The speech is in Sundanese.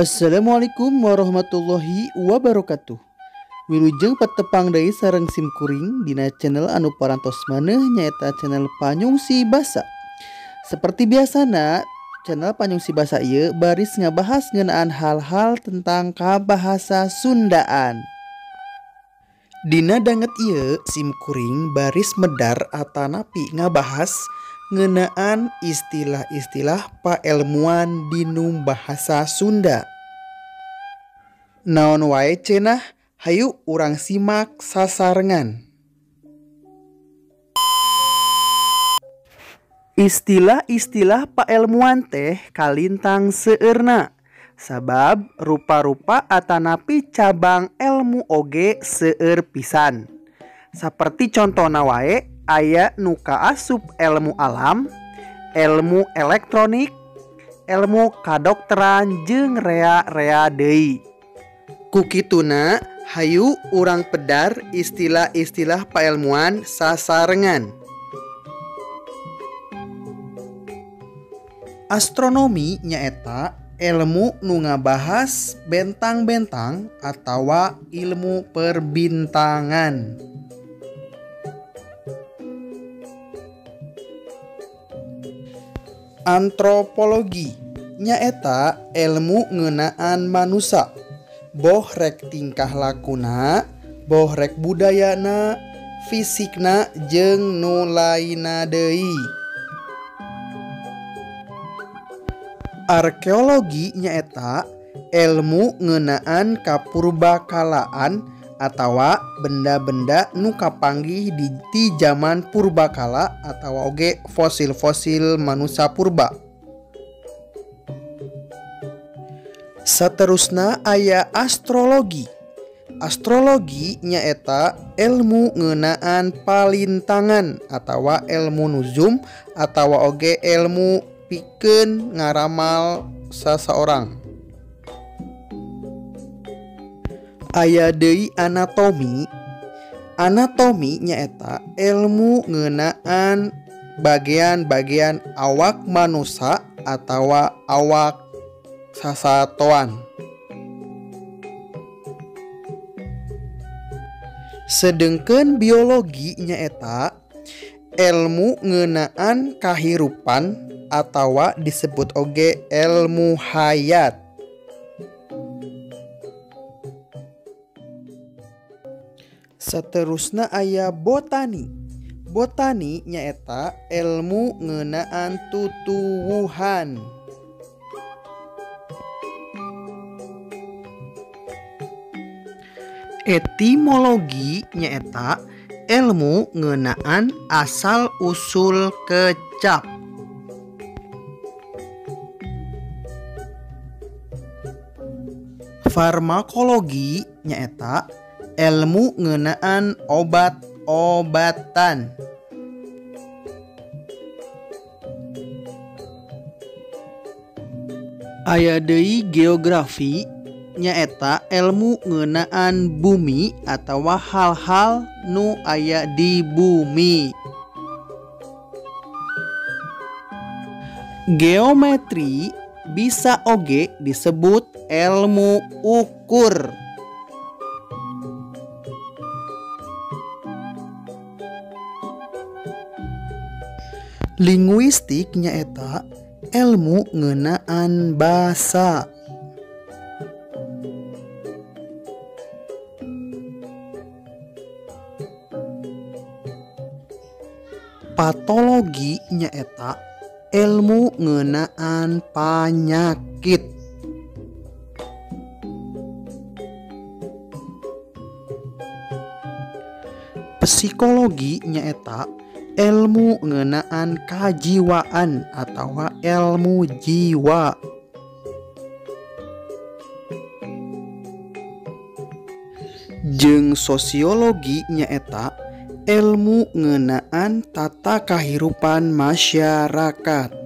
Assalamualaikum warahmatullahi wabarakatuh. Wilujeng petepang deui sareng simkuring dina channel anu parantos maneh nyaeta channel Panyungsi Basa. Seperti biasana, channel Panyungsi Basa ieu baris ngabahas ngeunaan hal-hal tentang kabahasa Sundaan. Dina danget ieu simkuring baris medar atanapi ngabahas ngeunaan istilah-istilah paelmuan dinu bahasa Sunda. Naon wae cenah, hayu urang simak sasarengan. Istilah-istilah paelmuan teh kalintang seueurna, sabab rupa-rupa atanapi cabang elmu oge seueur pisan. Saperti contohna wae aya nu kaasup elmu alam, ilmu elektronik, ilmu kadokteran jeung rea-rea deui. Kukituna hayu urang pedar istilah-istilah paelmuan sasarengan. Astronomi nyaeta ilmu nu ngabahas bentang-bentang atawa ilmu perbintangan. Antropologi nyaeta ilmu ngeunaan manusia, boh rek tingkah lakuna, boh rek budayana, fisikna jeung nu lainna deui. Arkeologi nyaeta ilmu ngeunaan kapurbakalaan atawa benda-benda nu kapanggih di zaman purbakala atawa oge fosil-fosil manusia purba. Saterusna aya astrologi. Astrologi nyaeta ilmu ngeunaan palintangan atawa ilmu nuzum atawa oge ilmu pikeun ngaramal sasaorang. Aya deui anatomi. Anatomi nyaeta ilmu ngeunaan bagian-bagian awak manusia atawa awak sasatoan. Sedengkeun biologi nyaeta ilmu ngeunaan kahirupan atawa disebut oge ilmu hayat. Saterusna aya botani. Botani nyaeta ilmu ngeunaan tutuwuhan. Etimologi nyaeta ilmu ngeunaan asal usul kecap. Farmakologi nyaeta ilmu ngeunaan obat-obatan. Aya deui geografi nyaeta ilmu ngeunaan bumi atawa hal-hal nu aya di bumi. Geometri bisa oge disebut ilmu ukur. Linguistik nyaeta ilmu ngeunaan basa. Patologi nyaeta ilmu ngeunaan panyakit. Psikologi nyaeta ilmu ngeunaan kajiwaan atawa ilmu jiwa. Jeung sosiologi nyaeta ilmu ngeunaan tata kahirupan masyarakat.